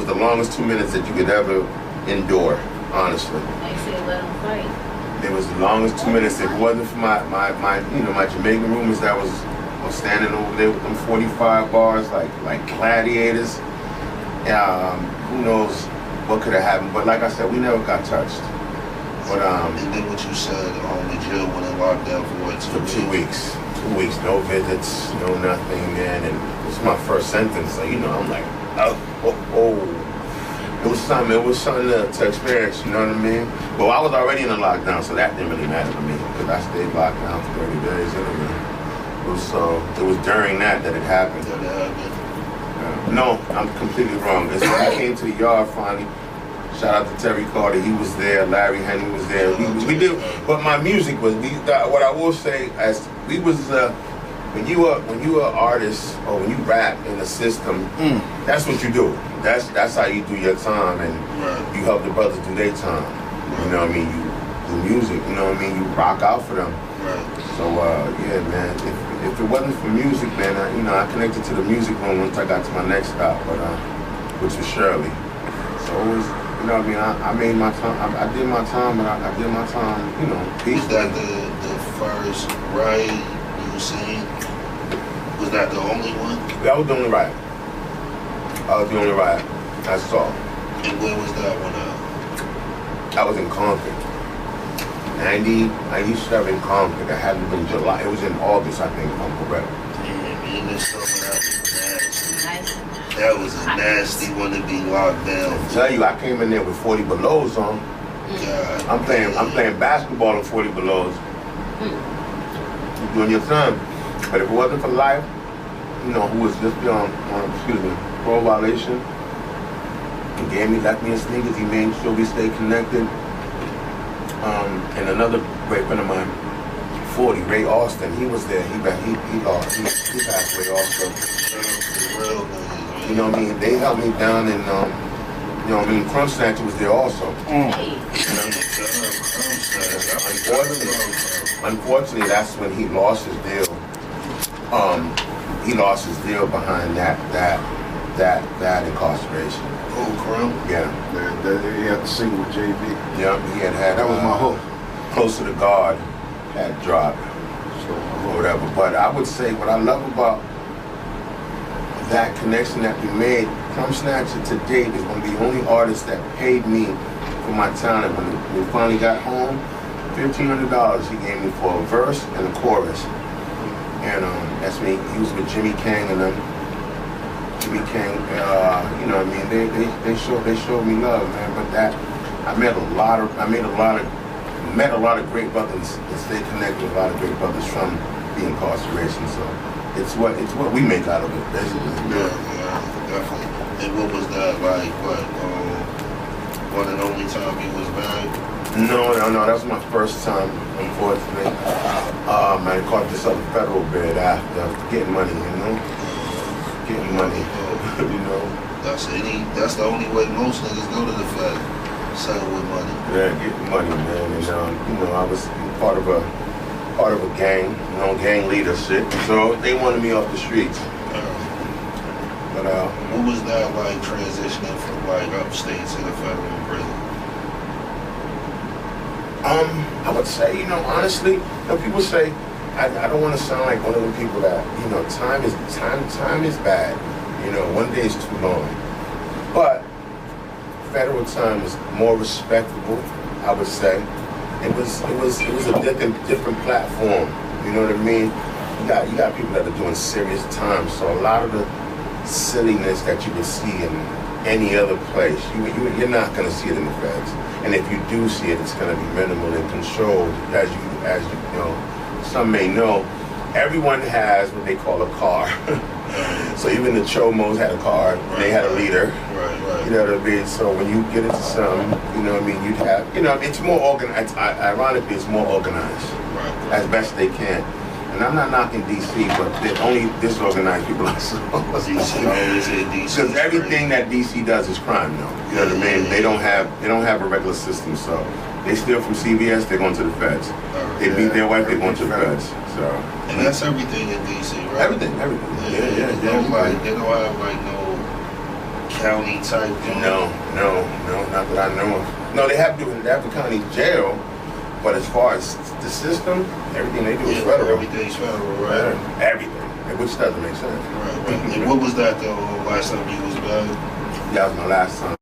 was the longest 2 minutes that you could ever endure, honestly. They said let them fight. It was the longest 2 minutes. If it wasn't for my Jamaican roommate that was standing over there with them 45 bars like gladiators. Who knows what could have happened? But like I said, we never got touched. But and then what you said, the jail went in lockdown for what? 2 weeks. 2 weeks, no visits, no nothing, man. And it's my first sentence, so I'm like, oh. It was something to experience, you know what I mean? But I was already in a lockdown, so that didn't really matter to me, because I stayed locked down for 30 days anyway. It was during that it happened. No, I'm completely wrong. It's when I came to the yard finally. Shout out to Terry Carter, he was there. Larry Henry was there. We did, but my music was. What I will say, as we was, when you are an artist or when you rap in the system, that's what you do. That's how you do your time, and you help the brothers do their time. You know what I mean? You do music. You know what I mean? You rock out for them. So yeah, man. If it wasn't for music, man, I connected to the music room once I got to my next stop, which was Shirley. So it was, you know what I mean? I made my time. I did my time, and I did my time. Was that the first riot you seen? Was that the only one? That was the only riot. I was the only riot I saw. And when was that one? I was in Concord. 97 Concord. That had to been July. It was in August, I think, if I'm correct. Damn, this summer that was nasty. That was a nasty one to be locked down. I tell you, I came in there with 40 belows on. God, I'm playing basketball in 40 belows. You're doing your thing. But if it wasn't for Life, who was just on parole violation, he left me in sneakers. He made sure we stayed connected. And another great friend of mine, 40, Ray Austin, he was there. He passed away also. You know what I mean? They held me down, and Crumb Snatcher was there also. Unfortunately, that's when he lost his deal. He lost his deal behind that incarceration. Oh, Crumb? Yeah. He had to sing with JB. Yeah, he had. That was my hook. Close to the Guard had dropped, or whatever. But I would say what I love about that connection that we made, Crumb Snatcher to date is one of the only artists that paid me for my talent. When we finally got home, $1,500 he gave me for a verse and a chorus. And that's me. He was with Jimmy Kang and them. Jimmy Kang, you know what I mean? They showed me love, man. But I met a lot of great brothers and stayed connected with a lot of great brothers from the incarceration. So it's what we make out of it, basically. Yeah, definitely. And what was that like? One and only time you was back? No, that was my first time, unfortunately. I caught this other federal bid after getting money, Getting money, That's the only way most niggas go to the Fed. Settle with money. Yeah, getting money, man. And I was part of a gang, gang leadership. So they wanted me off the streets. But what was that like transitioning from upstate to the federal prison? I would say, honestly, people say I don't want to sound like one of the people that, time is bad. One day is too long. But federal time was more respectable, I would say. It was a different platform. You know what I mean? You got people that are doing serious time. So a lot of the silliness that you would see in any other place, you're not going to see it in the feds. And if you do see it, it's going to be minimal and controlled. As you some may know, everyone has what they call a car. So even the Chomos had a car, they had a leader. Right. You know what I mean? So when you get into some, you'd have, it's more organized. Ironically, it's more organized as best they can. And I'm not knocking DC, but they're only disorganized people I saw. Because everything that DC does is crime now. You know what I mean? They don't have a regular system, so they steal from CVS, they're going to the feds. They beat their wife, they're going to the feds. So. And that's everything in DC, right? Everything. Yeah. They don't have no county type joint? No, not that I know of. No, they have the county jail, but as far as the system, everything they do is federal. Everything's federal, right? Everything, which doesn't make sense. Right. And what was that though? Last time you was back? That was my last time.